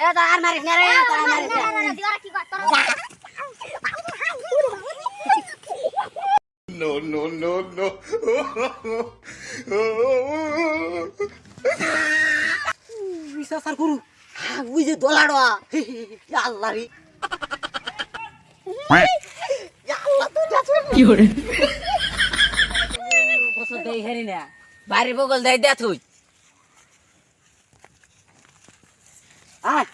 এ তো আর মারিস না রে, তো আর মারিস না। দিওরা কি কর তোর? No, no, no, no. বিশ্বাস করু ওই যে দলাড়া আল্লাহ রে আল্লাহ তো যাচ্ছে কি করে বসে দেই হেরি না বাইরে বগল দেই দে তুই আয়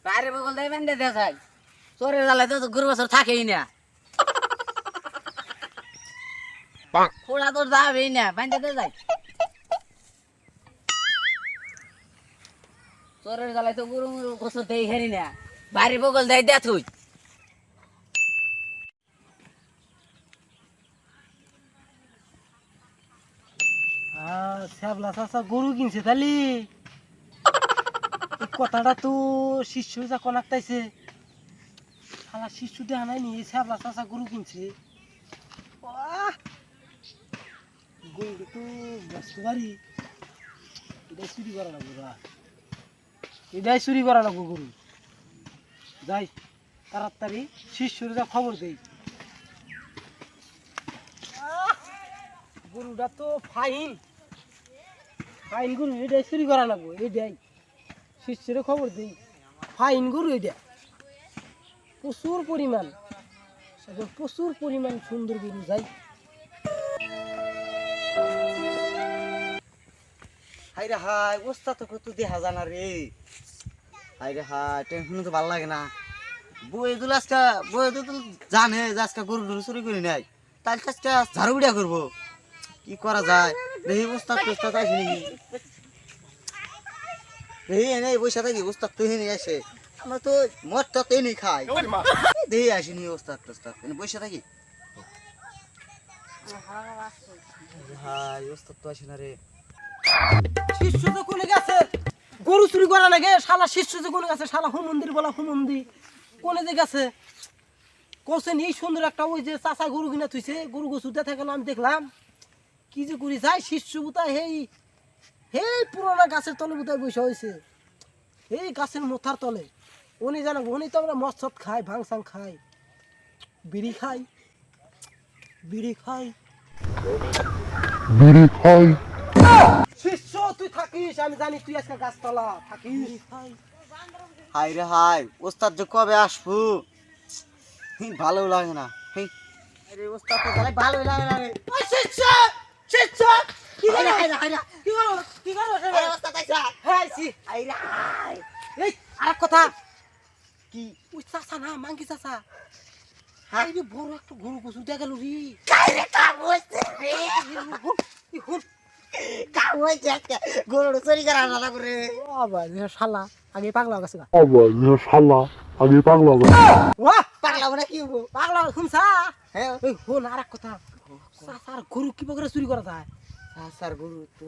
বাইরে বগল দেই বেঁধে দে যাই চোরের জ্বালায় তো গরু বছর থাকেই না খোলা তোর যাবেই না বেঁধে দে যাই চোরের জ্বালায় তো গরু বছর দেই হেরি না বাইরে বগল দেই দে তুই শ্যাবলা চাচা গরু কিনছে তালি কথাটা তো শিষ্য যা কনাকতাইছে শালা শিষ্য দেখা নাই নি শ্যাবলা চাচা গরু কিনছে গরুটা তো ব্যস্ত বাড়ি এটাই চুরি করা লাগবো এটাই চুরি করা লাগবো গরু যাই তাড়াতাড়ি শিষ্যর যা খবর দেই গরুটা তো ফাইন ফাইন গরু এটাই চুরি করা লাগবো এটাই শিষ্যের খবর দিই ফাইন গরু এটা প্রচুর পরিমাণ সুন্দর গরু যাই হাইরে হাই ওস্তাদ তো কত দেখা জানা রে হাইরে হাই টেনশন তো ভালো লাগে না বই দুল আজকে বই তো জানে যে আজকে গরু টরু চুরি করি নাই তাহলে আজকে ঝাড়ু বিড়া করবো কি করা যায় দেখি ওস্তাদ টোস্তাদ আসে নাকি দেখি এনে বসে থাকি ওস্তাদ তো এনে আসে আমরা তো মদটা তো এনেই খাই দেখি আসিনি ওস্তাদ টোস্তাদ এনে বসে থাকি হাই ওস্তাদ তো আসে না রে শিষ্য তো কোনে গেছে গরু চুরি করা লাগে শালা শিষ্য যে কোনে গেছে শালা হুমন্দির বলা হুমন্দি কোনে যে গেছে কোসেন এই সুন্দর একটা ওই যে চাচা গরু কিনা থুইছে গরু গোসুতে থাকলো আমি দেখলাম কি যে করি যায় শিষ্য বুতা হেই পুরোনো গাছের তলে বুতায় বসে হয়েছে এই গাছের মোথার তলে উনি জানো উনি তো আমরা মৎসত খাই ভাংসাং খাই বিড়ি খাই শিষ্য তুই থাকিস আমি জানি তুই আজকে গাছতলা থাকিস হাই রে হাই ওস্তাদ যে কবে আসবো ভালো লাগে না আরে ওস্তাদ তো তাহলে ভালোই লাগে না রে শিষ্য শিষ্য কি করো কি করো আরে ওস্তাদ আইসা হ্যাঁ সি হাই রে হাই এই আর কথা কি ওই চাচা না মাঙ্গি চাচা হাই রে বড় একটা গরু গোসু দেখা গেল রে কারে কাম হইছে রে হুন কাম হইছে আজকে গরু চুরি করা না করে বাবা শালা আগে পাগলা গেছে গা আগে পাগলা ওয়া পাগলা বলে কি হবো পাগলা শুনছা হ্যাঁ এই হুন আর এক কথা চাচার গরু কি করে চুরি করা যায় স্যার গরু তো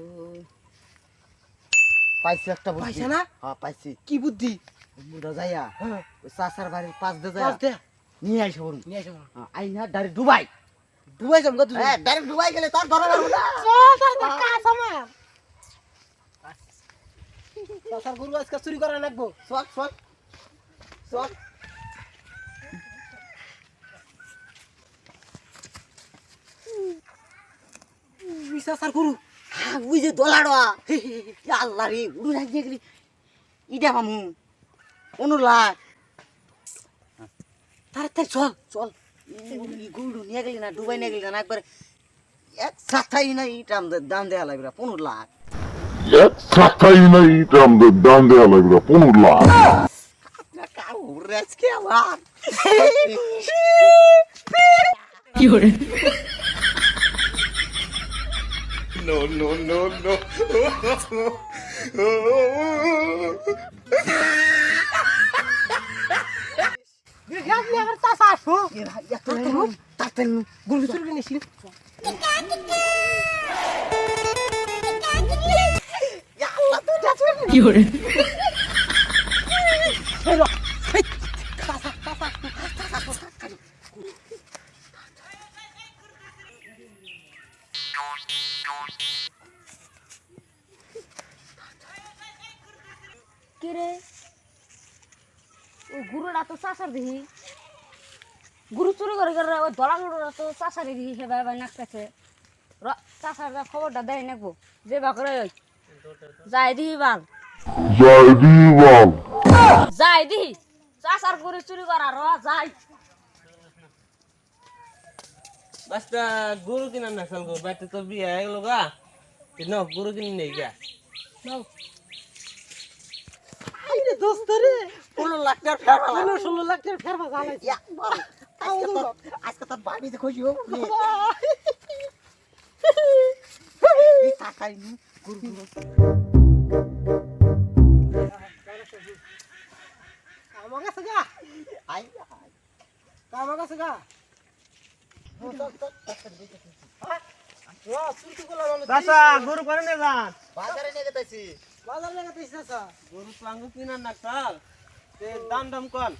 পাইছি একটা বুদ্ধি পাইছে না? হ্যাঁ পাইছি কি বুদ্ধি মুদা যাইয়া হ্যাঁ ওই চাচার বাড়ির পাশ দিয়ে পাঁচ দে যাইয়া নিয়ে আইসা বলুন নিয়ে আসো আইনা ডাইরেক্ট দুবাই দুবাই যাম গা তুই হ্যাঁ ডাইরেক্ট দুবাই গেলে তার ধরা যাবে না চাচার গরু আজকে চুরি করা লাগবো চল চল চল চাচার গরু ওই যে দলাড়া আল্লাহ রে উড়ু রাখিয়ে গেলি ইটা মামু অনুলাগ তাড়াতাড়ি চল চল গুড়ু নিয়ে গেলি না ডুবাই নিয়ে গেলি না একবারে এক সাথাই না ইটা দাম দেওয়া লাগবে 15 লাখ সাতাই নাই দাম দেওয়া লাগবে 15 লাখ কাউ আজকে আমার কি করে No, no, no, no. চাচা আসো তাড়াতাড়ি গরু চুরি করে নিয়েছি কি করে রে ওই গুরুটা তো চাষার দেখি গুরু চুরি করে করে ওই দলা গুরুরা তো চাষারে দেখি সে ভাই নাকতেছে চাষার খবরটা দেয় নাকবো যে বা করে যাই দিহি বাল জয় দিবাল যাই দিহি চাষার গরু চুরি করার যাই বাস্তা গরু কিনা না খাল গো বাড়িতে তো বিয়ে হয়ে গেল গা ন গরু কিনে নেই গা আরে দোস্ত রে 15 লাখ টাকা ফের ভালো 16 লাখ টাকা ফেরবা জ্বালাইছি আজকে তো বাড়িতে খুশি হোক এই টাকাই নি গুরু আমার কাছে গা আই আমার কাছে গা চুরি করলাম আমি চাচা গরু করে নে যান বাজারে নিয়ে গেতেছি বাজার লাগাতে চাচা গরু তো আঙ্গু কিনা না খাল তে দাম দাম কন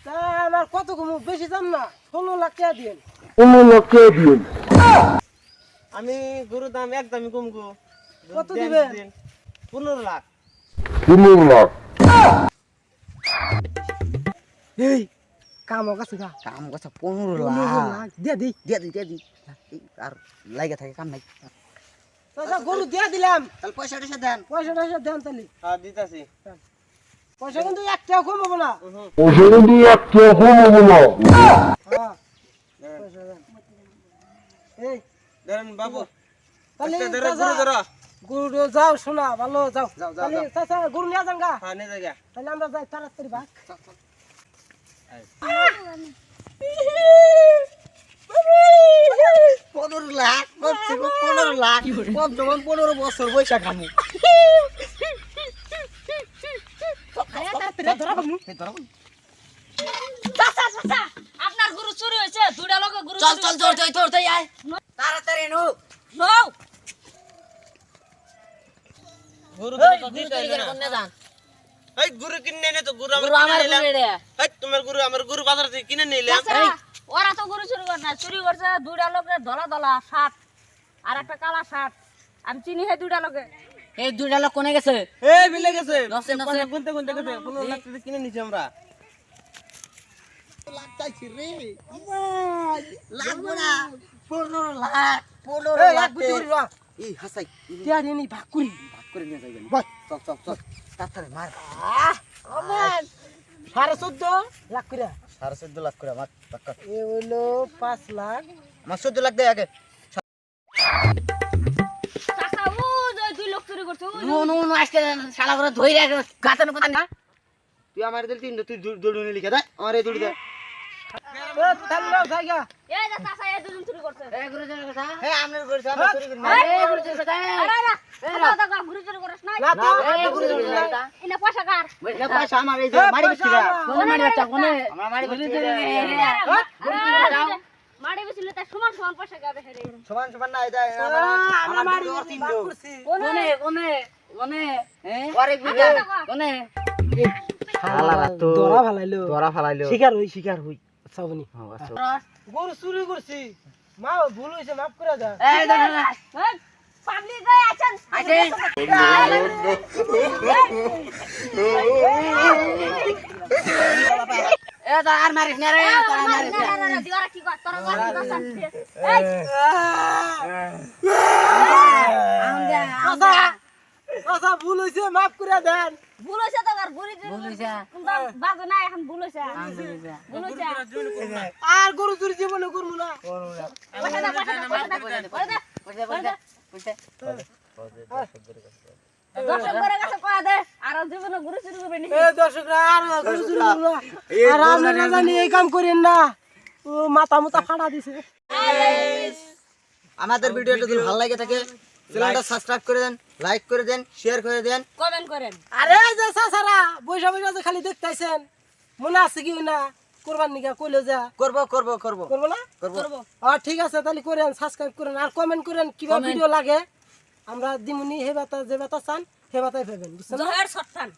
তা আমার কত কম বেশি দাম না 16 লাখ টাকা দিন 15 লাখ টাকা দিন আমি গরু দাম একদমই কম গো কত দিবেন? 15 লাখ 15 লাখ এই কাম কাছে গা কাম কথা 15 16 লাখ লাখ দিয়া দি দিয়ে দি আর লাগে থাকে কাম নাই চাচা গরু দিয়া দিলাম তাহলে পয়সা টয়সা দেন পয়সা টয়সা দেন তাহলে হ্যাঁ দিতাছি পয়সা কিন্তু এক টাকা কম হবে না পয়সা কিন্তু একটা কমাবো না হ্যাঁ পয়সা দেন এই ধরেন বাবু তাহলে আচ্ছা ধরো চাচা, গরু ধরো গরু যাও শোনা ভালো যাও যাও, তাহলে যাও। চাচা গরু নিয়ে যান গা হ্যাঁ নিয়ে যা তাহলে আমরা যাই তাড়াতাড়ি ভাগ 15 লাখ করছে 15 লাখ কম যখন 15 বছর বৈশা খামু চাচা চাচা আপনার গরু চুরি হয়েছে দুটা লোকে গরু চল চুরি চল হয়েছে। তোর আয় তাড়াতাড়ি নো নও গরু এই তো গুরু দিতে তৈরি হইলো করে না কোনে যান এই গরু কিনে নে তো গরু গুরু আমার কিনে নিলাম। গুরু রে এই তোমার গরু আমার গরু বাজার থেকে কিনে নিলাম চাচা ওরা তো গরু চুরি করে না চুরি করছে দুটা লোকে ধলা ধলা শার্ট আর একটা কালা শার্ট আমি চিনি হে দুটা লোকে এই দুইটা লোক কোনে গেছে এই মিলে গেছে নসে, নসে। পয়সা গুনতে গুনতে গেছে 15 লাখ টাকা কিনে নিছি আমরা লাগবো না 15 লাখ 15 এই লাখ এক বুঝি করি বা এই হাসাই টিয়া দিয়ে নি ভাগ করি ভাগ করে নিয়ে যাইবেন বল। চল চল চল তাড়াতাড়ি মার আমেন 14.5 লাখ করে 14.5 লাখ করে মার টাকা এ হইলো 5 লাখ আমার 14 লাখ দে আগে চাচা ও দুই লোক চুরি করছে ও নো নো নো আজকে শালা করে ধইরা গাতানো কথা না তুই আমার দিল তিন তুই দৌড় নিয়ে লিখে দে আমার এই দৌড় দে এ তাহলে নাও জায়গা এই যে চাচা এই দুজন চুরি করছে এই গুরু জনের কথা হ্যাঁ আমরা করেছি আমরা চুরি করি না এই এই গুরু জনের কথা আরে না দাদা গরু চুরি করছ না না তো এই গুরু জনের কথা এনে পয়সা কার না পয়সা আমার এই যে মারি বিছি না কোনে মারি বাচ্চা কোনে আমরা মারি বিছি মাড়ি বসলে তার সমান সমান পয়সা গাবে হেরে সমান সমান না এটা আমরা মারি তিন ভাগ লোক করছি কোনে কোনে হ্যাঁ আরে গুজা কোনে দরা ভালাইলো তোরা ফালাইলো শিকার হই আচ্ছা বনি আচ্ছা গরু চুরি করছি মা ভুল হইছে মাফ করে দাও এই দাঁড়া পাবলিক গয় আছেন আইছেন এ তো আর মারিস না রে তোরা মারিস না দিওরা কি কর তোরা মার এই আচ্ছা আচ্ছা ভুল হইছে মাফ করে দেন ভুল হইছে তো আর ভুল হইছে বাজে না এখন ভুল হইছে ভুল হইছে আর গরু চুরি জীবনে করবো না পয়সা দে পয়সা দে দর্শক করে কাছে কয়া দে আর জীবনে গরু চুরি করবে নি এ দর্শকরা আর গরু চুরি করবো না আর আপনারা জানি এই কাম করেন না ও মাথা মুতা ফাটা দিছে আমাদের ভিডিওটা যদি ভালো লাগে থাকে চ্যানেলটা সাবস্ক্রাইব করে দেন লাইক করে দেন শেয়ার করে দেন কমেন্ট করেন আরে যে সাসারা বৈশা বৈশা যে খালি দেখতেছেন মনে আছে কি না করবার নিকা কইলো যা করব করব করব করবো না করব ঠিক আছে তাহলে করেন সাবস্ক্রাইব করেন আর কমেন্ট করেন কিভাবে ভিডিও লাগে আমরা দিমুনি হে বাতা যে বাতা চান হে বাতাই পাবেন বুঝছেন জহের সত্তান